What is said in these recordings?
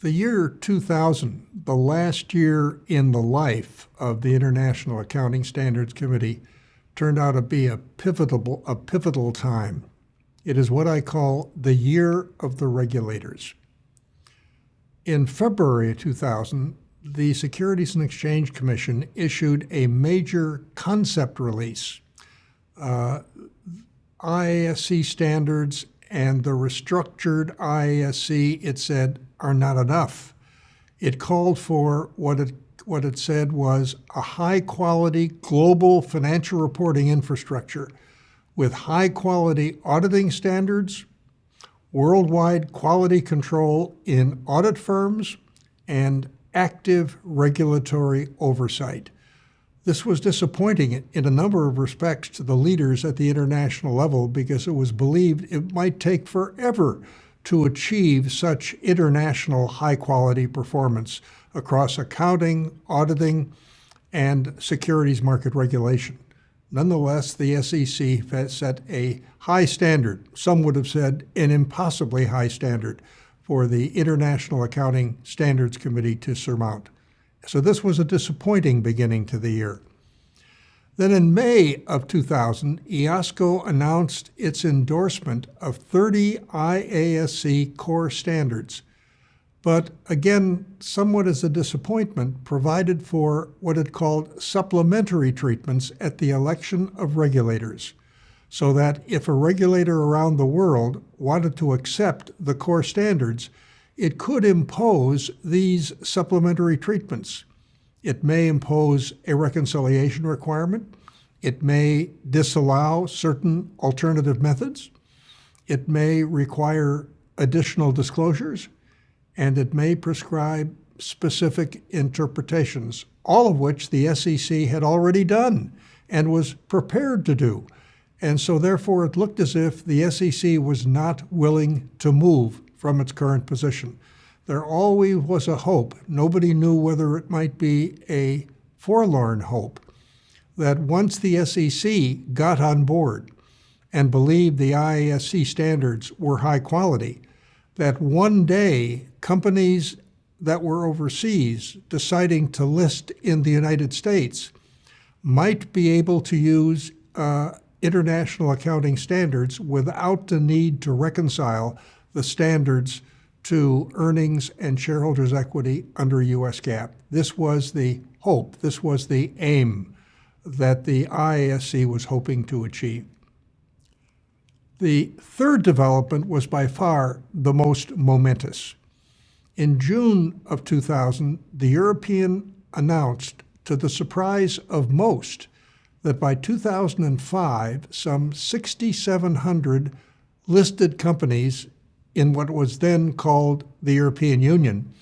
The year 2000, the last year in the life of the International Accounting Standards Committee, turned out to be a pivotal time. It is what I call the year of the regulators. In February of 2000, the Securities and Exchange Commission issued a major concept release. IASC standards and the restructured IASC, it said, are not enough. It called for what it said was a high-quality global financial reporting infrastructure with high-quality auditing standards, worldwide quality control in audit firms, and active regulatory oversight. This was disappointing in a number of respects to the leaders at the international level because it was believed it might take forever to achieve such international high-quality performance across accounting, auditing, and securities market regulation. Nonetheless, the SEC set a high standard, some would have said an impossibly high standard, for the International Accounting Standards Committee to surmount. So this was a disappointing beginning to the year. Then in May of 2000, IASCO announced its endorsement of 30 IASC core standards, but again, somewhat as a disappointment, provided for what it called supplementary treatments at the election of regulators, so that if a regulator around the world wanted to accept the core standards, it could impose these supplementary treatments. It may impose a reconciliation requirement. It may disallow certain alternative methods. It may require additional disclosures, and it may prescribe specific interpretations, all of which the SEC had already done and was prepared to do. And so therefore it looked as if the SEC was not willing to move from its current position. There always was a hope, nobody knew whether it might be a forlorn hope, that once the SEC got on board and believed the IASC standards were high quality, that one day companies that were overseas deciding to list in the United States might be able to use international accounting standards without the need to reconcile the standards to earnings and shareholders' equity under U.S. GAAP. This was the hope, this was the aim that the IASC was hoping to achieve. The third development was by far the most momentous. In June of 2000, the European announced, to the surprise of most, that by 2005, some 6,700 listed companies in what was then called the European Union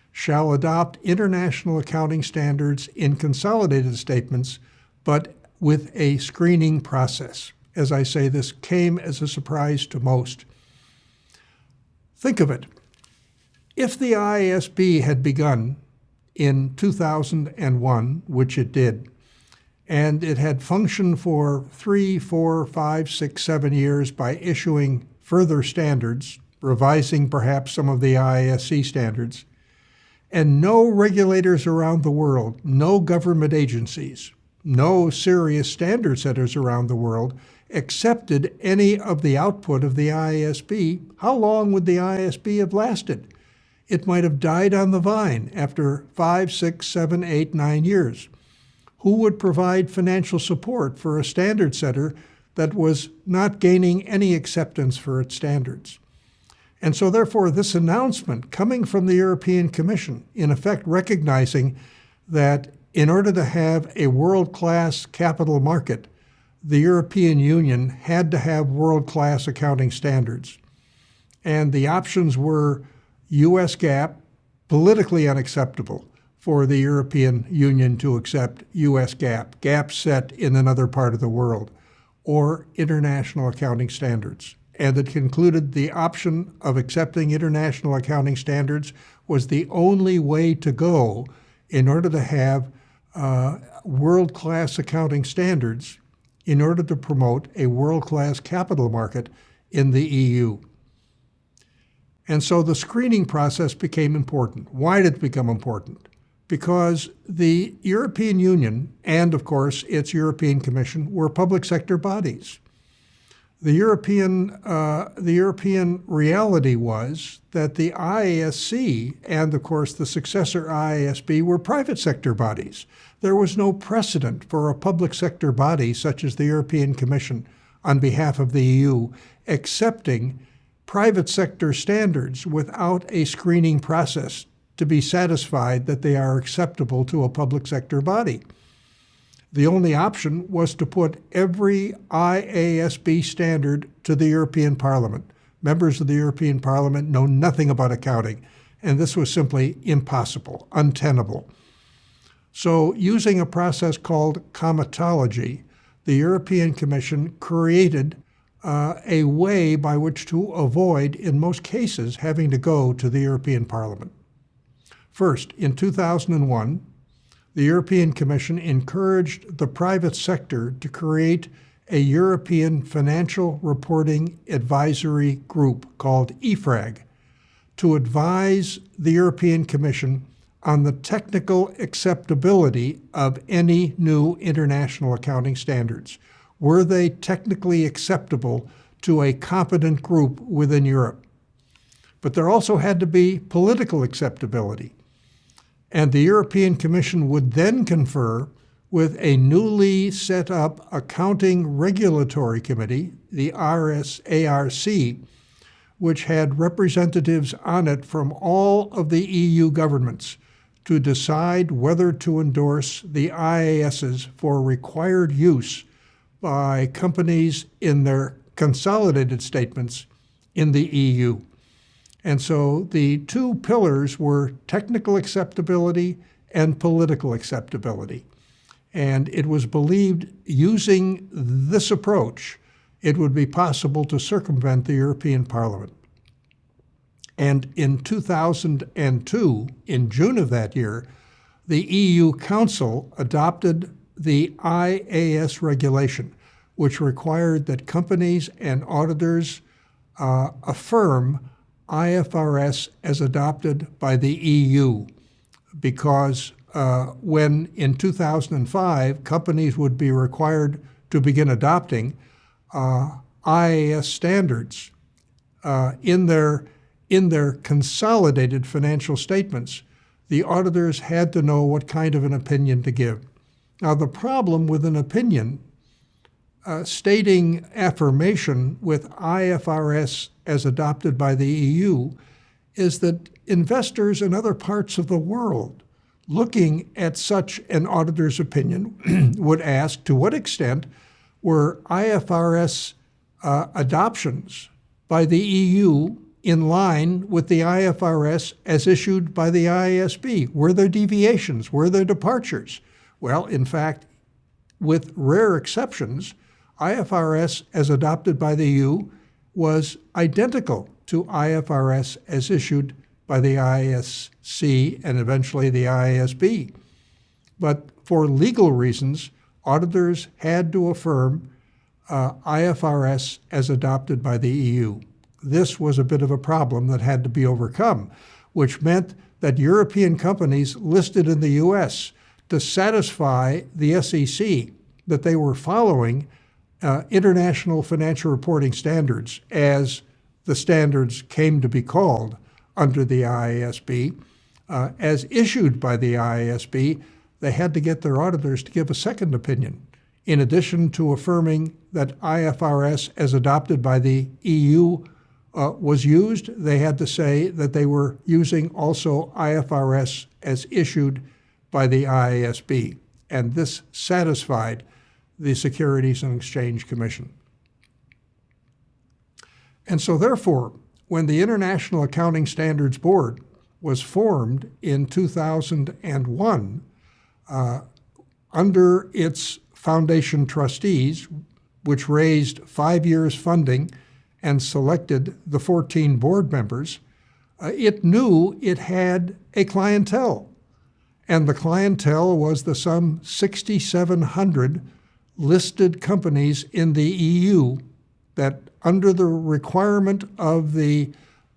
shall adopt international accounting standards in consolidated statements, but with a screening process. As I say, this came as a surprise to most. Think of it. If the IASB had begun in 2001, which it did, and it had functioned for 3, 4, 5, 6, 7 years by issuing further standards, revising perhaps some of the IASC standards, and no regulators around the world, no government agencies, no serious standard setters around the world accepted any of the output of the IASB, how long would the IASB have lasted? It might have died on the vine after 5, 6, 7, 8, 9 years. Who would provide financial support for a standard setter that was not gaining any acceptance for its standards? And so therefore, this announcement coming from the European Commission, in effect recognizing that in order to have a world-class capital market, the European Union had to have world-class accounting standards. And the options were U.S. GAAP, politically unacceptable for the European Union to accept U.S. GAAP set in another part of the world, or international accounting standards. And it concluded the option of accepting international accounting standards was the only way to go in order to have world-class accounting standards in order to promote a world-class capital market in the EU. And so the screening process became important. Why did it become important? Because the European Union and, of course, its European Commission were public sector bodies. The European reality was that the IASC and, of course, the successor IASB were private sector bodies. There was no precedent for a public sector body such as the European Commission on behalf of the EU accepting private sector standards without a screening process to be satisfied that they are acceptable to a public sector body. The only option was to put every IASB standard to the European Parliament. Members of the European Parliament know nothing about accounting, and this was simply impossible, untenable. So, using a process called comitology, the European Commission created a way by which to avoid, in most cases, having to go to the European Parliament. First, in 2001, the European Commission encouraged the private sector to create a European Financial Reporting Advisory Group called EFRAG to advise the European Commission on the technical acceptability of any new international accounting standards. Were they technically acceptable to a competent group within Europe? But there also had to be political acceptability. And the European Commission would then confer with a newly set up Accounting Regulatory Committee, the ARC, which had representatives on it from all of the EU governments to decide whether to endorse the IASs for required use by companies in their consolidated statements in the EU. And so the two pillars were technical acceptability and political acceptability. And it was believed using this approach, it would be possible to circumvent the European Parliament. And in 2002, in June of that year, the EU Council adopted the IAS regulation, which required that companies and auditors affirm IFRS as adopted by the EU, because when in 2005 companies would be required to begin adopting IAS standards in their consolidated financial statements, the auditors had to know what kind of an opinion to give. Now, the problem with an opinion stating affirmation with IFRS as adopted by the EU is that investors in other parts of the world looking at such an auditor's opinion would ask, to what extent were IFRS adoptions by the EU in line with the IFRS as issued by the IASB? Were there deviations? Were there departures? Well, in fact, with rare exceptions, IFRS as adopted by the EU was identical to IFRS as issued by the IASC and eventually the IASB. But for legal reasons, auditors had to affirm IFRS as adopted by the EU. This was a bit of a problem that had to be overcome, which meant that European companies listed in the US, to satisfy the SEC that they were following international financial reporting standards, as the standards came to be called under the IASB, as issued by the IASB, they had to get their auditors to give a second opinion. In addition to affirming that IFRS as adopted by the EU was used, they had to say that they were using also IFRS as issued by the IASB, and this satisfied the Securities and Exchange Commission. And so therefore, when the International Accounting Standards Board was formed in 2001, under its foundation trustees, which raised 5 years funding and selected the 14 board members, it knew it had a clientele. And the clientele was the some 6,700 listed companies in the EU that, under the requirement of the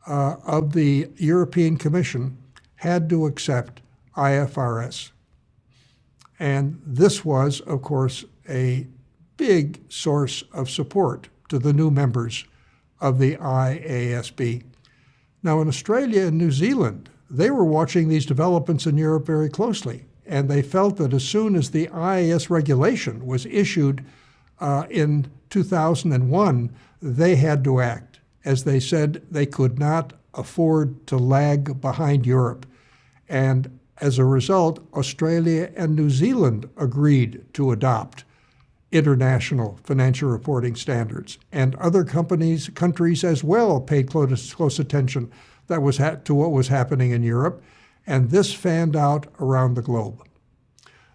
of the European Commission had to accept IFRS. And this was, of course, a big source of support to the new members of the IASB. Now, in Australia and New Zealand, they were watching these developments in Europe very closely, and they felt that as soon as the IAS regulation was issued in 2001, they had to act. As they said, they could not afford to lag behind Europe. And as a result, Australia and New Zealand agreed to adopt international financial reporting standards. And other countries as well paid close attention to what was happening in Europe. And this fanned out around the globe.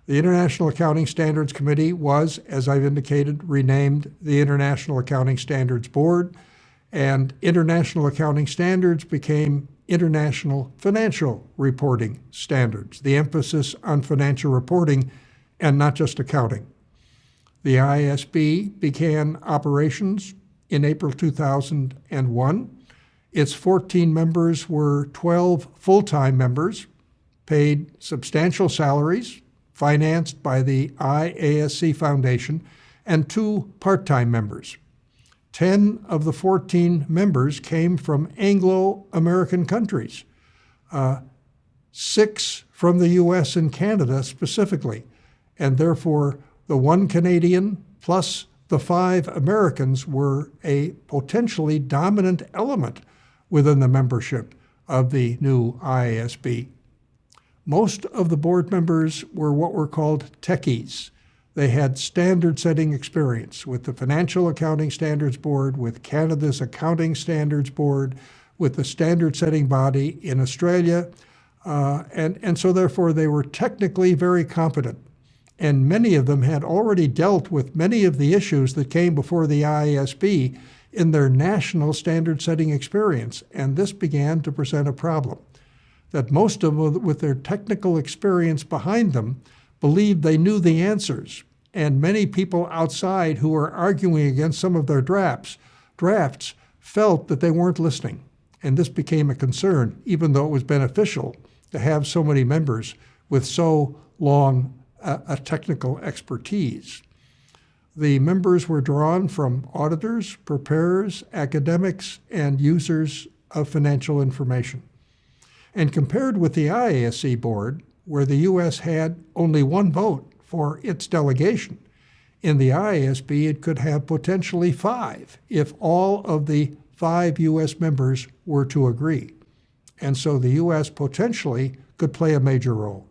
The International Accounting Standards Committee was, as I've indicated, renamed the International Accounting Standards Board, and International Accounting Standards became International Financial Reporting Standards, the emphasis on financial reporting and not just accounting. The IASB began operations in April 2001. Its 14 members were 12 full-time members, paid substantial salaries, financed by the IASC Foundation, and 2 part-time members. 10 of the 14 members came from Anglo-American countries, 6 from the US and Canada specifically, and therefore the 1 Canadian plus the 5 Americans were a potentially dominant element within the membership of the new IASB. Most of the board members were what were called techies. They had standard-setting experience with the Financial Accounting Standards Board, with Canada's Accounting Standards Board, with the standard-setting body in Australia, and so therefore they were technically very competent. And many of them had already dealt with many of the issues that came before the IASB in their national standard-setting experience, and this began to present a problem. That most of them, with their technical experience behind them, believed they knew the answers, and many people outside who were arguing against some of their drafts felt that they weren't listening, and this became a concern, even though it was beneficial to have so many members with so long a technical expertise. The members were drawn from auditors, preparers, academics, and users of financial information. And compared with the IASC board, where the U.S. had only 1 vote for its delegation, in the IASB it could have potentially 5 if all of the 5 U.S. members were to agree. And so the U.S. potentially could play a major role.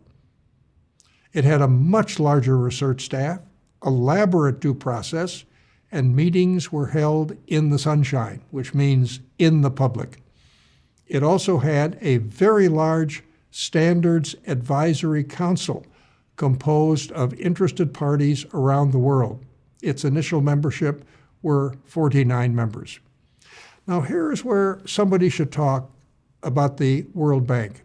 It had a much larger research staff, elaborate due process, and meetings were held in the sunshine, which means in the public. It also had a very large Standards Advisory Council composed of interested parties around the world. Its initial membership were 49 members. Now here's where somebody should talk about the World Bank.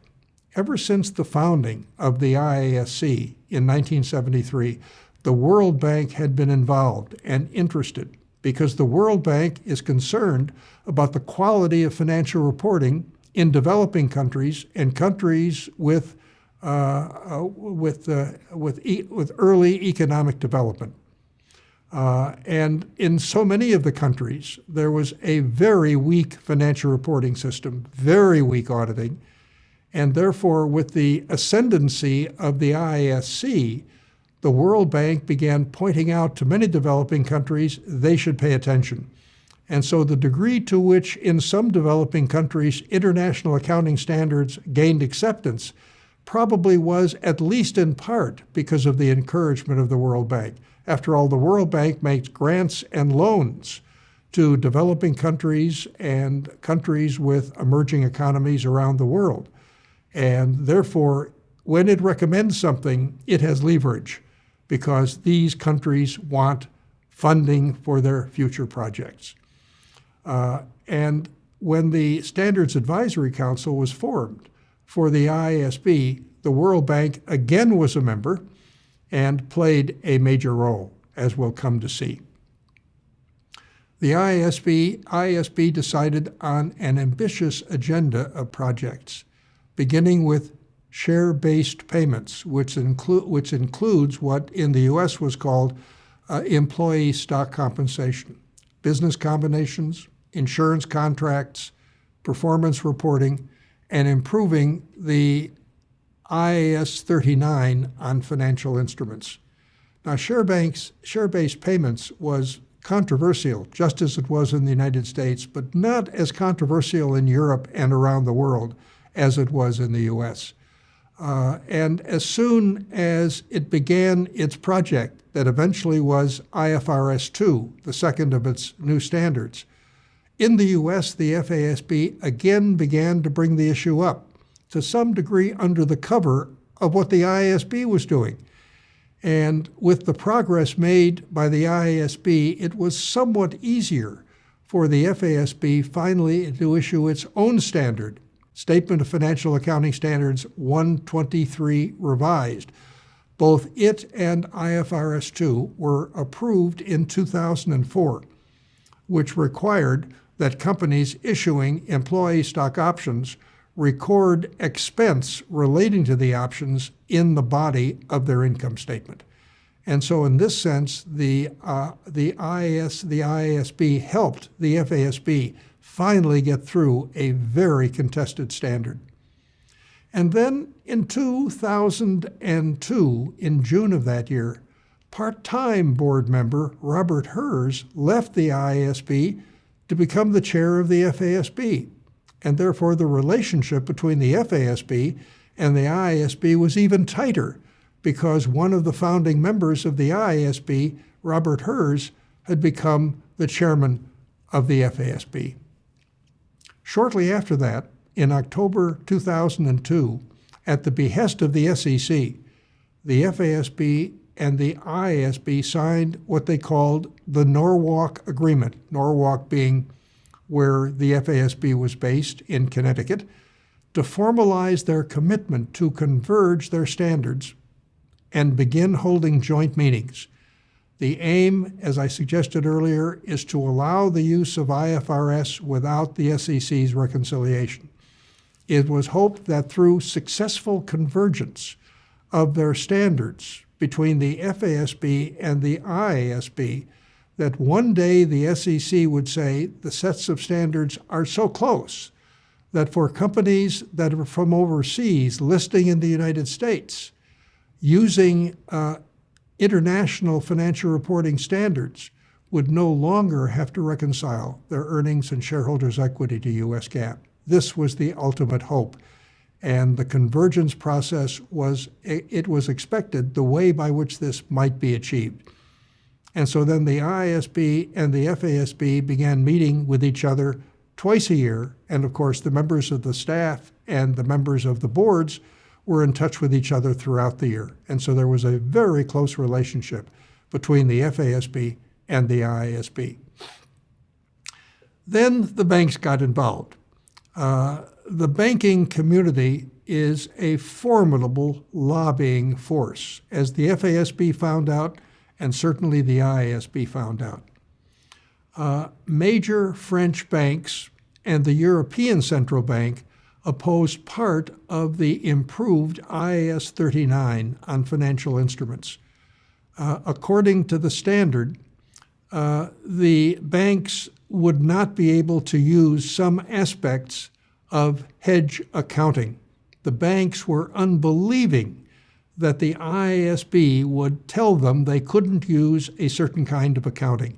Ever since the founding of the IASC in 1973, the World Bank had been involved and interested because the World Bank is concerned about the quality of financial reporting in developing countries and countries with early economic development. And in so many of the countries, there was a very weak financial reporting system, very weak auditing, and therefore with the ascendancy of the IASC, the World Bank began pointing out to many developing countries they should pay attention. And so the degree to which in some developing countries international accounting standards gained acceptance probably was at least in part because of the encouragement of the World Bank. After all, the World Bank makes grants and loans to developing countries and countries with emerging economies around the world. And therefore, when it recommends something, it has leverage because these countries want funding for their future projects. And when the Standards Advisory Council was formed for the IASB, the World Bank again was a member and played a major role, as we'll come to see. The IASB decided on an ambitious agenda of projects, beginning with share-based payments, which includes what in the U.S. was called employee stock compensation, business combinations, insurance contracts, performance reporting, and improving the IAS 39 on financial instruments. Now, share-based payments was controversial, just as it was in the United States, but not as controversial in Europe and around the world as it was in the U.S. And as soon as it began its project that eventually was IFRS 2, the second of its new standards, in the U.S., the FASB again began to bring the issue up, to some degree under the cover of what the IASB was doing. And with the progress made by the IASB, it was somewhat easier for the FASB finally to issue its own standard, Statement of Financial Accounting Standards 123 Revised. Both it and IFRS 2 were approved in 2004, which required that companies issuing employee stock options record expense relating to the options in the body of their income statement. And so in this sense, the IASB helped the FASB finally get through a very contested standard. And then in 2002, in June of that year, part-time board member Robert Herz left the IASB to become the chair of the FASB. And therefore, the relationship between the FASB and the IASB was even tighter because one of the founding members of the IASB, Robert Herz, had become the chairman of the FASB. Shortly after that, in October 2002, at the behest of the SEC, the FASB and the IASB signed what they called the Norwalk Agreement, Norwalk being where the FASB was based in Connecticut, to formalize their commitment to converge their standards and begin holding joint meetings. The aim, as I suggested earlier, is to allow the use of IFRS without the SEC's reconciliation. It was hoped that through successful convergence of their standards between the FASB and the IASB, that one day the SEC would say the sets of standards are so close that for companies that are from overseas listing in the United States, using international financial reporting standards would no longer have to reconcile their earnings and shareholders' equity to U.S. GAAP. This was the ultimate hope. And the convergence process was expected the way by which this might be achieved. And so then the IASB and the FASB began meeting with each other twice a year. And of course, the members of the staff and the members of the boards were in touch with each other throughout the year. And so there was a very close relationship between the FASB and the IASB. Then the banks got involved. The banking community is a formidable lobbying force, as the FASB found out, and certainly the IASB found out. Major French banks and the European Central Bank opposed part of the improved IAS 39 on financial instruments. According to the standard, the banks would not be able to use some aspects of hedge accounting. The banks were unbelieving that the IASB would tell them they couldn't use a certain kind of accounting,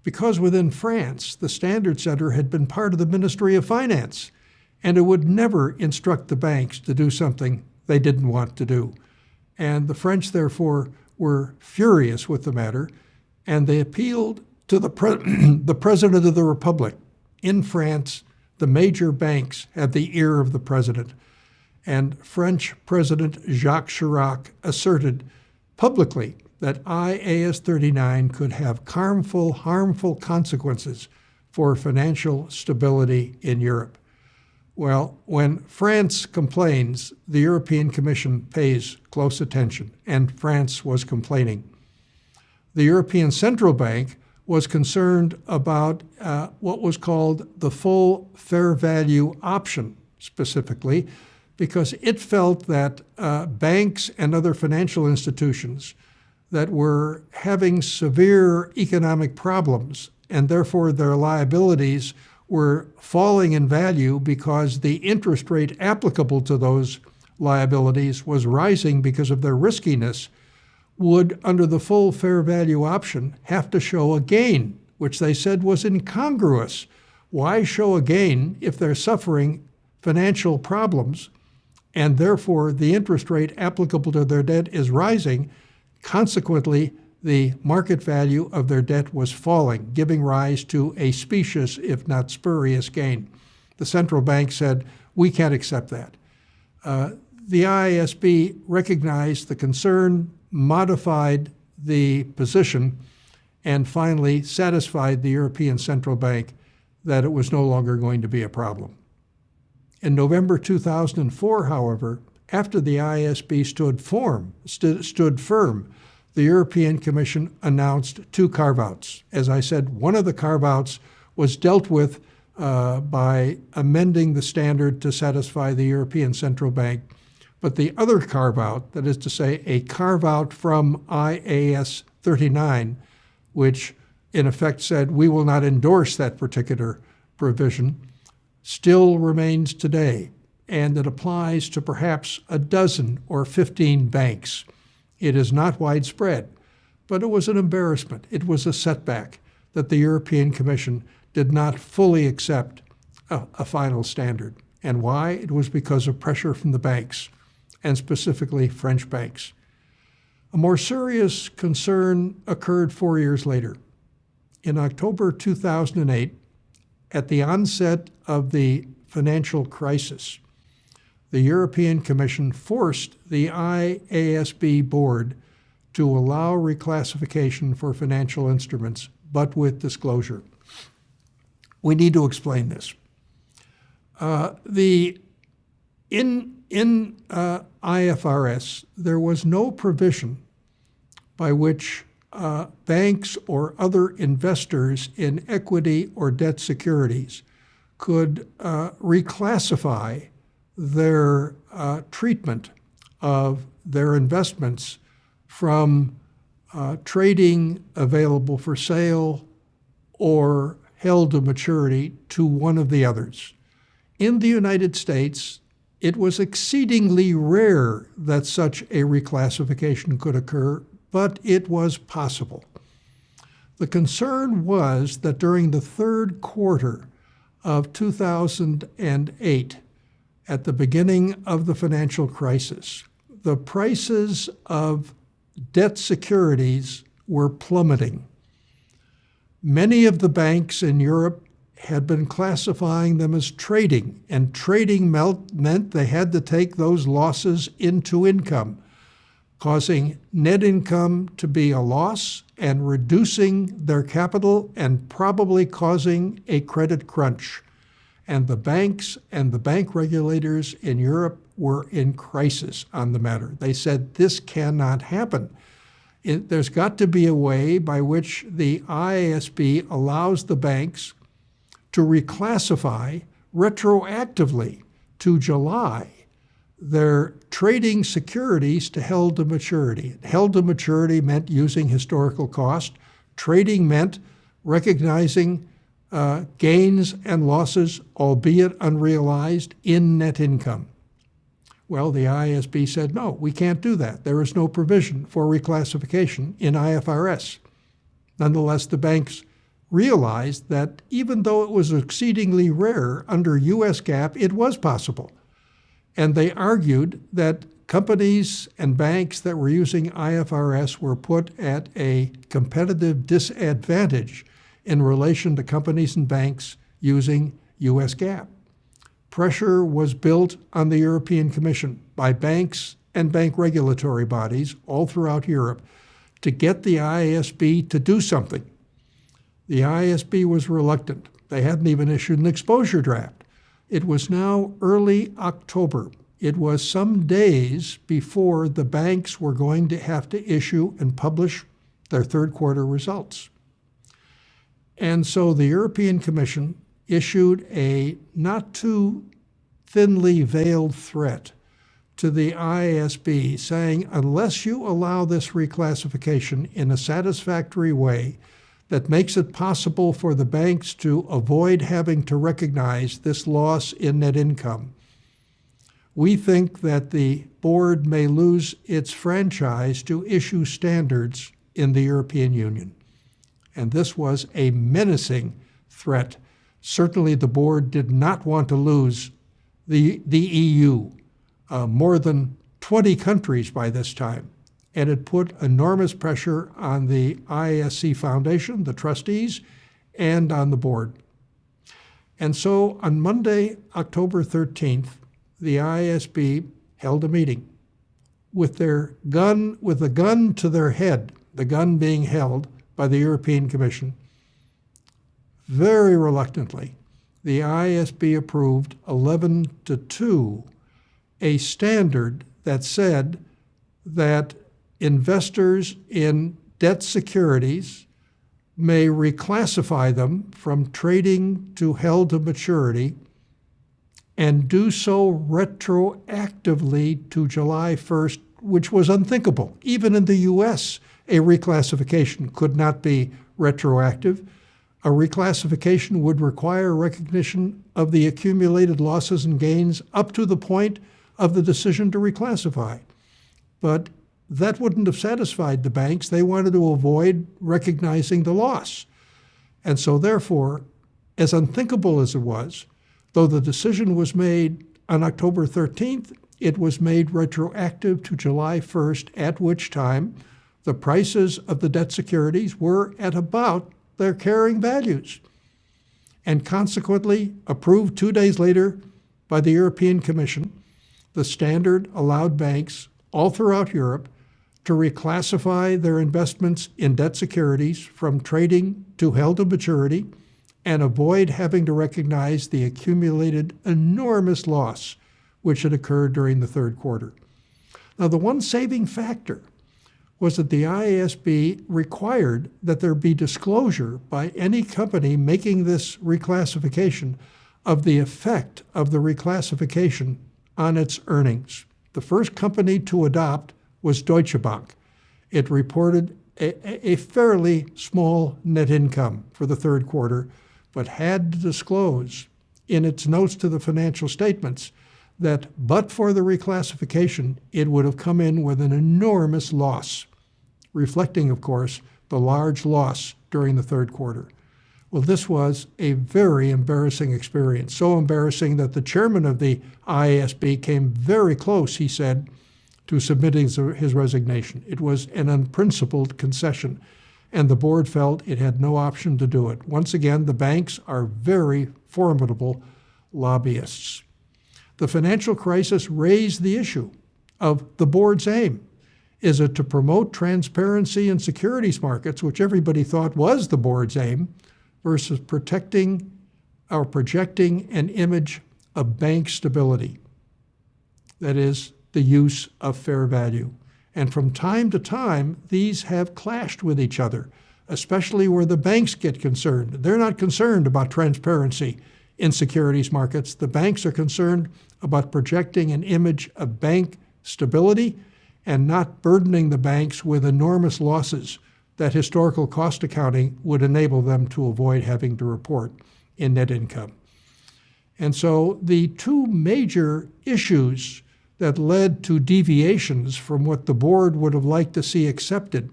because within France, the Standard Center had been part of the Ministry of Finance, and it would never instruct the banks to do something they didn't want to do. And the French, therefore, were furious with the matter, and they appealed to the President of the Republic. In France, the major banks have the ear of the president. And French President Jacques Chirac asserted publicly that IAS 39 could have harmful consequences for financial stability in Europe. Well, when France complains, the European Commission pays close attention, and France was complaining. The European Central Bank was concerned about what was called the full fair value option specifically, because it felt that banks and other financial institutions that were having severe economic problems and therefore their liabilities were falling in value because the interest rate applicable to those liabilities was rising because of their riskiness, would, under the full fair value option, have to show a gain, which they said was incongruous. Why show a gain if they're suffering financial problems and therefore the interest rate applicable to their debt is rising? Consequently, the market value of their debt was falling, giving rise to a specious, if not spurious, gain. The central bank said, we can't accept that. The IASB recognized the concern, modified the position, and finally satisfied the European Central Bank that it was no longer going to be a problem. In November 2004, however, after the IASB stood firm, the European Commission announced two carve-outs. As I said, one of the carve-outs was dealt with by amending the standard to satisfy the European Central Bank. But the other carve-out, that is to say, a carve-out from IAS 39, which in effect said we will not endorse that particular provision, still remains today, and it applies to perhaps a dozen or 15 banks. It is not widespread, but it was an embarrassment. It was a setback that the European Commission did not fully accept a final standard. And why? It was because of pressure from the banks, and specifically French banks. A more serious concern occurred 4 years later. In October 2008, at the onset of the financial crisis, the European Commission forced the IASB board to allow reclassification for financial instruments, but with disclosure. We need to explain this. In IFRS, there was no provision by which banks or other investors in equity or debt securities could reclassify their treatment of their investments from trading available for sale or held to maturity to one of the others. In the United States, it was exceedingly rare that such a reclassification could occur, but it was possible. The concern was that during the third quarter of 2008, at the beginning of the financial crisis, the prices of debt securities were plummeting. Many of the banks in Europe had been classifying them as trading, and trading meant they had to take those losses into income, causing net income to be a loss and reducing their capital and probably causing a credit crunch. And the banks and the bank regulators in Europe were in crisis on the matter. They said, this cannot happen. There's got to be a way by which the IASB allows the banks to reclassify retroactively to July their trading securities to held to maturity. Held to maturity meant using historical cost. Trading meant recognizing gains and losses, albeit unrealized, in net income. Well, the IASB said, no, we can't do that. There is no provision for reclassification in IFRS. Nonetheless, the banks realized that even though it was exceedingly rare under US GAAP, it was possible. And they argued that companies and banks that were using IFRS were put at a competitive disadvantage in relation to companies and banks using US GAAP. Pressure was built on the European Commission by banks and bank regulatory bodies all throughout Europe to get the IASB to do something. The IASB was reluctant. They hadn't even issued an exposure draft. It was now early October. It was some days before the banks were going to have to issue and publish their third quarter results. And so the European Commission issued a not too thinly veiled threat to the IASB saying, unless you allow this reclassification in a satisfactory way that makes it possible for the banks to avoid having to recognize this loss in net income, we think that the board may lose its franchise to issue standards in the European Union. And this was a menacing threat. Certainly the board did not want to lose the EU. More than 20 countries by this time, and it put enormous pressure on the IASC Foundation, the trustees, and on the board. And so on Monday, October 13th, the IASB held a meeting with a gun to their head, the gun being held by the European Commission. Very reluctantly, the IASB approved 11-2 a standard that said that investors in debt securities may reclassify them from trading to held to maturity and do so retroactively to July 1st, which was unthinkable. Even in the US, a reclassification could not be retroactive. A reclassification would require recognition of the accumulated losses and gains up to the point of the decision to reclassify. But that wouldn't have satisfied the banks. They wanted to avoid recognizing the loss. And so therefore, as unthinkable as it was, though the decision was made on October 13th, it was made retroactive to July 1st, at which time the prices of the debt securities were at about their carrying values, and consequently approved 2 days later by the European Commission. The standard allowed banks all throughout Europe to reclassify their investments in debt securities from trading to held to maturity and avoid having to recognize the accumulated enormous loss which had occurred during the third quarter. Now, the one saving factor was that the IASB required that there be disclosure by any company making this reclassification of the effect of the reclassification on its earnings. The first company to adopt was Deutsche Bank. It reported a fairly small net income for the third quarter, but had to disclose in its notes to the financial statements that but for the reclassification, it would have come in with an enormous loss, reflecting, of course, the large loss during the third quarter. Well, this was a very embarrassing experience, so embarrassing that the chairman of the IASB came very close, he said, to submitting his resignation. It was an unprincipled concession, and the board felt it had no option to do it. Once again, the banks are very formidable lobbyists. The financial crisis raised the issue of the board's aim. Is it to promote transparency in securities markets, which everybody thought was the board's aim, versus protecting or projecting an image of bank stability? That is, the use of fair value. And from time to time, these have clashed with each other, especially where the banks get concerned. They're not concerned about transparency in securities markets. The banks are concerned about projecting an image of bank stability and not burdening the banks with enormous losses that historical cost accounting would enable them to avoid having to report in net income. And so the two major issues that led to deviations from what the board would have liked to see accepted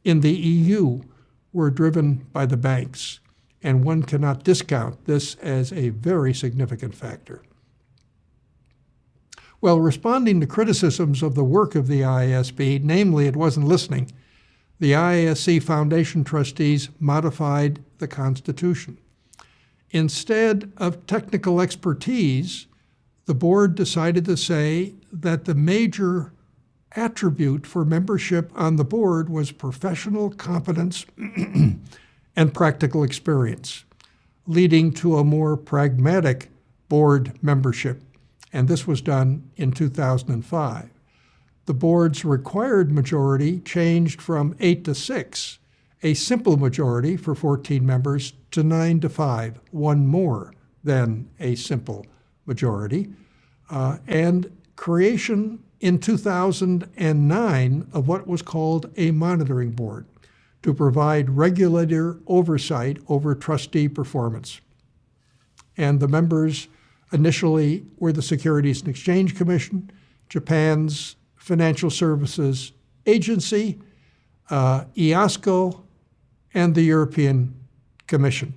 in the EU were driven by the banks, and one cannot discount this as a very significant factor. Well, responding to criticisms of the work of the IASB, namely it wasn't listening, the IASC Foundation trustees modified the Constitution. Instead of technical expertise, the board decided to say that the major attribute for membership on the board was professional competence and practical experience, leading to a more pragmatic board membership. And this was done in 2005. The board's required majority changed from 8 to 6, a simple majority for 14 members to 9-5, one more than a simple majority, and creation in 2009 of what was called a monitoring board to provide regulator oversight over trustee performance. And the members initially were the Securities and Exchange Commission, Japan's Financial Services Agency, IASC, and the European Commission.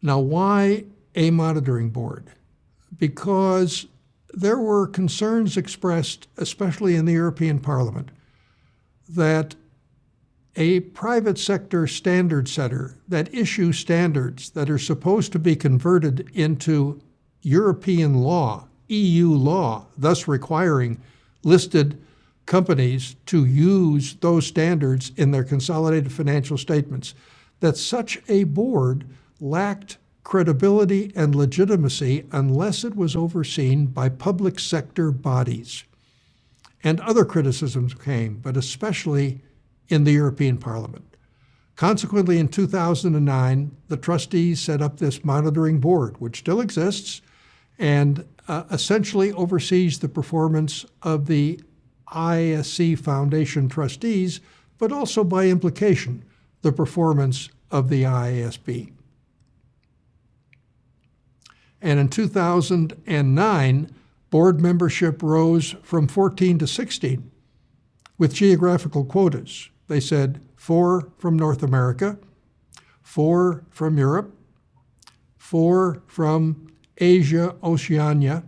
Now, why a monitoring board? Because there were concerns expressed, especially in the European Parliament, that a private sector standard setter that issues standards that are supposed to be converted into European law, EU law, thus requiring listed companies to use those standards in their consolidated financial statements, that such a board lacked credibility and legitimacy unless it was overseen by public sector bodies. And other criticisms came, but especially in the European Parliament. Consequently, in 2009, the trustees set up this monitoring board, which still exists, and essentially oversees the performance of the IASC Foundation trustees, but also by implication, the performance of the IASB. And in 2009, board membership rose from 14 to 16 with geographical quotas. They said 4 from North America, 4 from Europe, 4 from Asia, Oceania,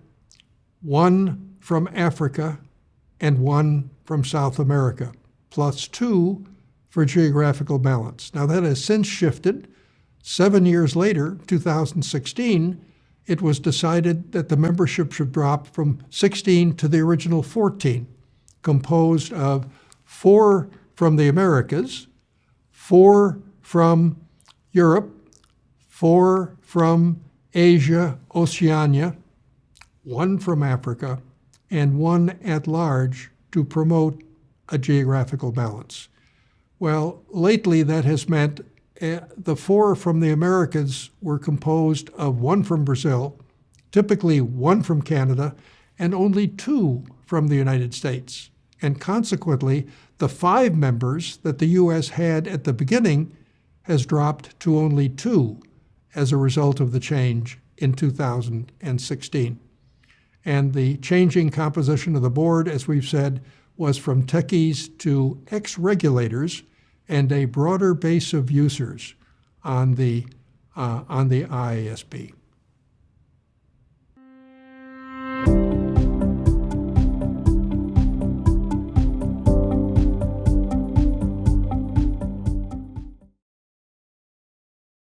1 from Africa, and 1 from South America, plus 2 for geographical balance. Now that has since shifted. 7 years later, 2016, it was decided that the membership should drop from 16 to the original 14, composed of 4 from the Americas, 4 from Europe, 4 from Asia, Oceania, 1 from Africa, and 1 at large to promote a geographical balance. Well, lately that has meant the 4 from the Americas were composed of 1 from Brazil, typically 1 from Canada, and only 2 from the United States. And consequently, the 5 members that the U.S. had at the beginning has dropped to only 2 as a result of the change in 2016. And the changing composition of the board, as we've said, was from techies to ex-regulators and a broader base of users on the IASB.